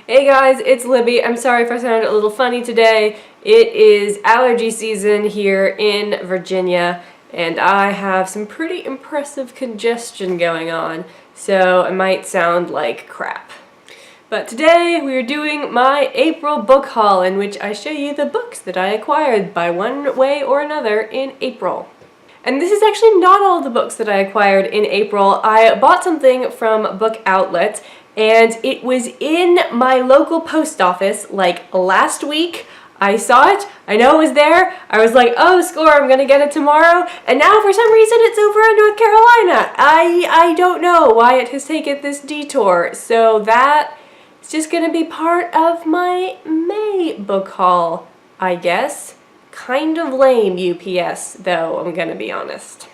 Hey guys, it's Libby. I'm sorry if I sounded a little funny today. It is allergy season here in Virginia, and I have some pretty impressive congestion going on, so I might sound like crap. But today we are doing my April book haul, in which I show you the books that I acquired by one way or another in April. And this is actually not all the books that I acquired in April. I bought something from Book Outlet, and it was in my local post office like last week. I saw it, I know it was there, I was like, oh, score, I'm gonna get it tomorrow, and now for some reason it's over in North Carolina. I don't know why it has taken this detour, so that is just gonna be part of my May book haul, I guess. Kind of lame UPS, though, I'm gonna be honest.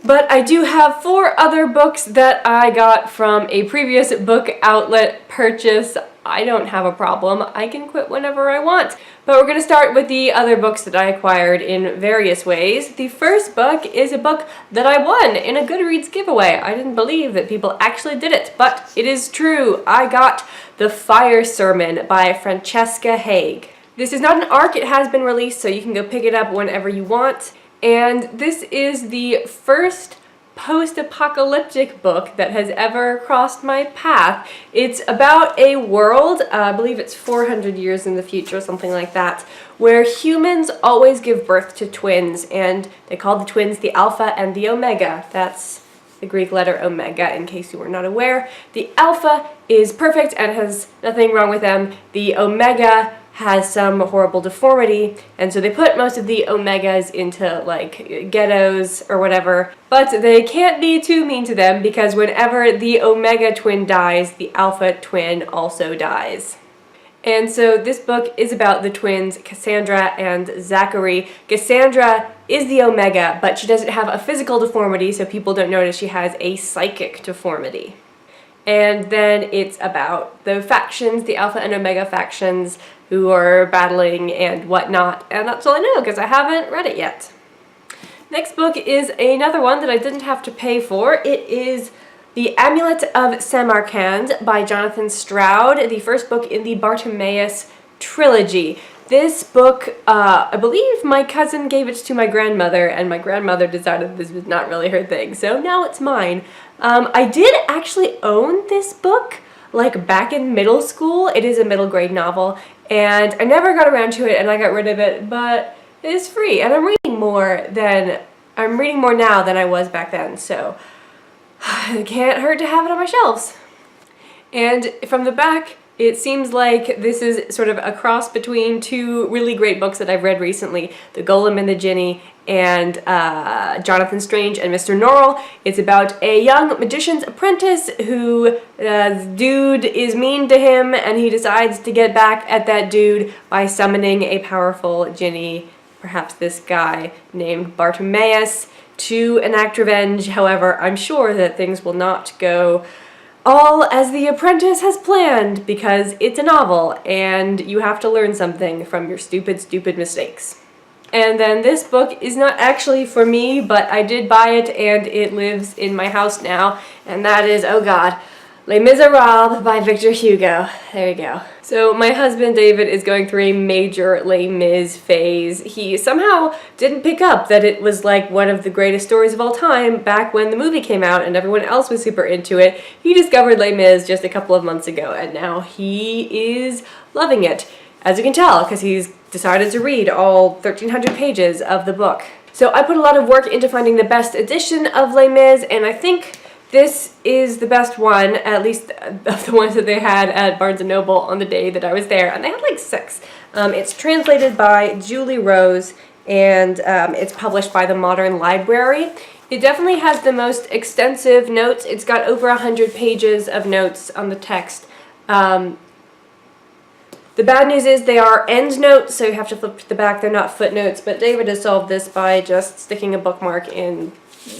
But I do have 4 other books that I got from a previous Book Outlet purchase. I don't have a problem. I can quit whenever I want. But we're gonna start with the other books that I acquired in various ways. The first book is a book that I won in a Goodreads giveaway. I didn't believe that people actually did it, but it is true. I got The Fire Sermon by Francesca Haig. This is not an ARC, it has been released, so you can go pick it up whenever you want. And this is the first post-apocalyptic book that has ever crossed my path. It's about a world, I believe it's 400 years in the future, something like that, where humans always give birth to twins, and they call the twins the Alpha and the Omega. That's the Greek letter omega, in case you were not aware. The Alpha is perfect and has nothing wrong with them. The Omega has some horrible deformity, and so they put most of the Omegas into like ghettos or whatever, but they can't be too mean to them because whenever the Omega twin dies, the Alpha twin also dies. And so this book is about the twins Cassandra and Zachary. Cassandra is the Omega, but she doesn't have a physical deformity, so people don't notice she has a psychic deformity. And then it's about the factions, the Alpha and Omega factions, who are battling and whatnot, and that's all I know because I haven't read it yet. Next book is another one that I didn't have to pay for. It is The Amulet of Samarkand by Jonathan Stroud, the first book in the Bartimaeus trilogy. This book, I believe my cousin gave it to my grandmother, and my grandmother decided this was not really her thing, so now it's mine. I did actually own this book, like back in middle school. It is a middle grade novel, and I never got around to it and I got rid of it, but it is free, and I'm reading more now than I was back then, so it can't hurt to have it on my shelves. And from the back, it seems like this is sort of a cross between 2 really great books that I've read recently, The Golem and the Jinni and Jonathan Strange and Mr. Norrell. It's about a young magician's apprentice who dude is mean to him, and he decides to get back at that dude by summoning a powerful Jinni, perhaps this guy named Bartimaeus, to enact revenge. However, I'm sure that things will not go all as the apprentice has planned, because it's a novel and you have to learn something from your stupid mistakes. And then this book is not actually for me, but I did buy it and it lives in my house now, and that is, oh god, Les Miserables by Victor Hugo. There you go. So my husband David is going through a major Les Mis phase. He somehow didn't pick up that it was like one of the greatest stories of all time back when the movie came out and everyone else was super into it. He discovered Les Mis just a couple of months ago, and now he is loving it. As you can tell, because he's decided to read all 1,300 pages of the book. So I put a lot of work into finding the best edition of Les Mis, and I think this is the best one, at least of the ones that they had at Barnes & Noble on the day that I was there, and they had like 6. It's translated by Julie Rose, and it's published by the Modern Library. It definitely has the most extensive notes. It's got over 100 pages of notes on the text. The bad news is they are end notes, so you have to flip to the back. They're not footnotes, but David has solved this by just sticking a bookmark in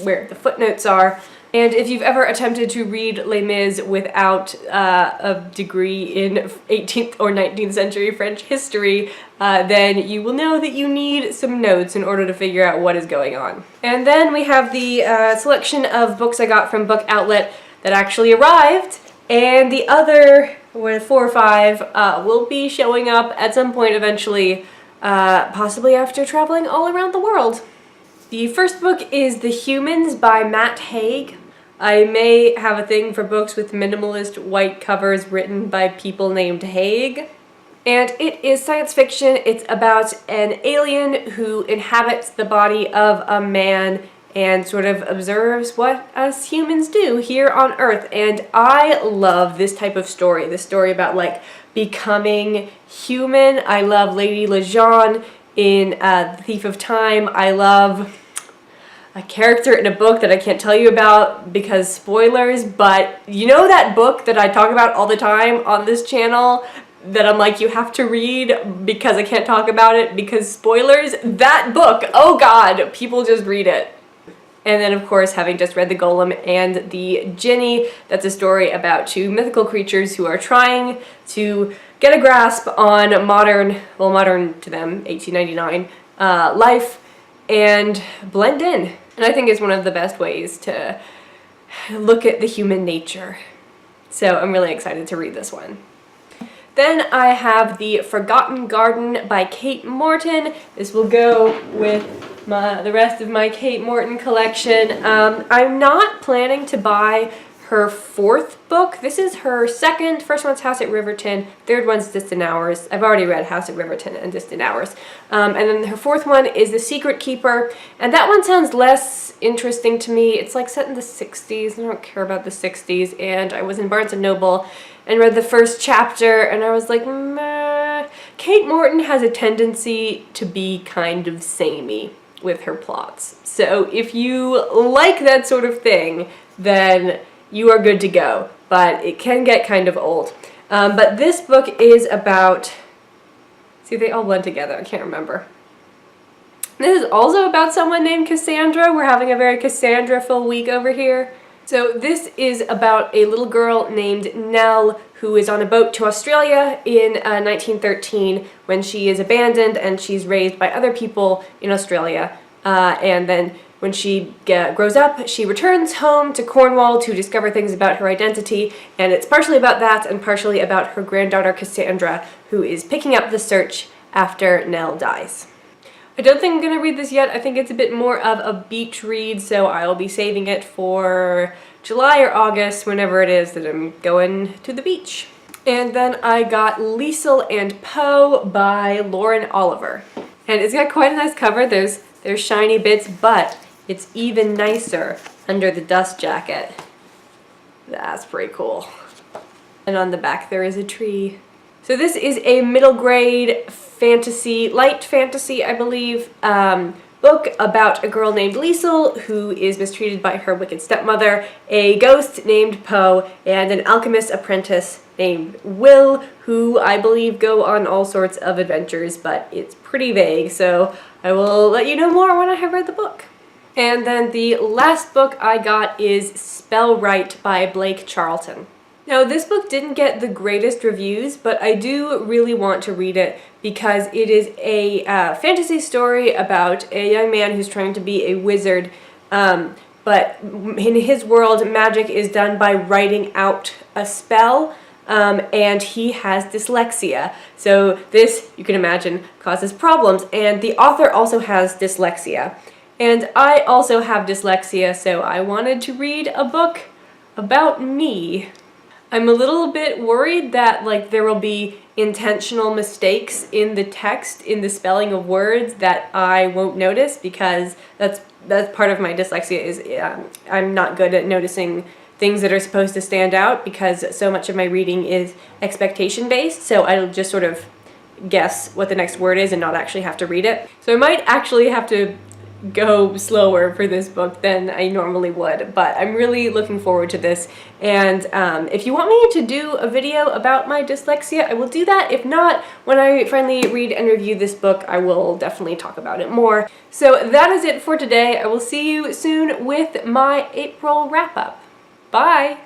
where the footnotes are. And if you've ever attempted to read Les Mis without a degree in 18th or 19th century French history, then you will know that you need some notes in order to figure out what is going on. And then we have the selection of books I got from Book Outlet that actually arrived, and the other or 4 or 5 will be showing up at some point eventually, possibly after traveling all around the world. The first book is The Humans by Matt Haig. I may have a thing for books with minimalist white covers written by people named Haig. And it is science fiction. It's about an alien who inhabits the body of a man and sort of observes what us humans do here on Earth. And I love this type of story, this story about like becoming human. I love Lady Lejeune in The Thief of Time. I love a character in a book that I can't tell you about because spoilers, but you know that book that I talk about all the time on this channel that I'm like, you have to read because I can't talk about it because spoilers? That book, oh god, people just read it. And then of course, having just read The Golem and The Jinni, that's a story about 2 mythical creatures who are trying to get a grasp on modern to them, 1899, life and blend in. And I think it's one of the best ways to look at the human nature. So I'm really excited to read this one. Then I have The Forgotten Garden by Kate Morton. This will go with the rest of my Kate Morton collection. I'm not planning to buy her 4th book. This is her 2nd. First one's House at Riverton. 3rd one's Distant Hours. I've already read House at Riverton and Distant Hours. And then her 4th one is The Secret Keeper. And that one sounds less interesting to me. It's like set in the 60s. I don't care about the 60s. And I was in Barnes & Noble and read the first chapter and I was like, meh. Kate Morton has a tendency to be kind of samey with her plots. So if you like that sort of thing, then you are good to go, but it can get kind of old. But this book is about, see, they all blend together, I can't remember. This is also about someone named Cassandra. We're having a very Cassandra-ful week over here. So this is about a little girl named Nell who is on a boat to Australia in 1913 when she is abandoned and she's raised by other people in Australia. And then when she grows up, she returns home to Cornwall to discover things about her identity, and it's partially about that and partially about her granddaughter Cassandra, who is picking up the search after Nell dies. I don't think I'm going to read this yet. I think it's a bit more of a beach read, so I'll be saving it for July or August, whenever it is that I'm going to the beach. And then I got Liesl and Poe by Lauren Oliver. And it's got quite a nice cover. There's shiny bits, but it's even nicer under the dust jacket. That's pretty cool. And on the back there is a tree. So this is a middle grade fantasy, light fantasy, I believe, book about a girl named Liesl who is mistreated by her wicked stepmother, a ghost named Poe, and an alchemist apprentice named Will, who I believe go on all sorts of adventures, but it's pretty vague, so I will let you know more when I have read the book. And then the last book I got is Spell Right by Blake Charlton. Now, this book didn't get the greatest reviews, but I do really want to read it because it is a fantasy story about a young man who's trying to be a wizard, but in his world, magic is done by writing out a spell, and he has dyslexia. So this, you can imagine, causes problems, and the author also has dyslexia. And I also have dyslexia, so I wanted to read a book about me. I'm a little bit worried that there will be intentional mistakes in the text, in the spelling of words that I won't notice, because that's part of my dyslexia is I'm not good at noticing things that are supposed to stand out because so much of my reading is expectation based, so I'll just sort of guess what the next word is and not actually have to read it. So I might actually have to go slower for this book than I normally would, but I'm really looking forward to this. And if you want me to do a video about my dyslexia, I will do that. If not, when I finally read and review this book, I will definitely talk about it more. So that is it for today. I will see you soon with my April wrap-up. Bye!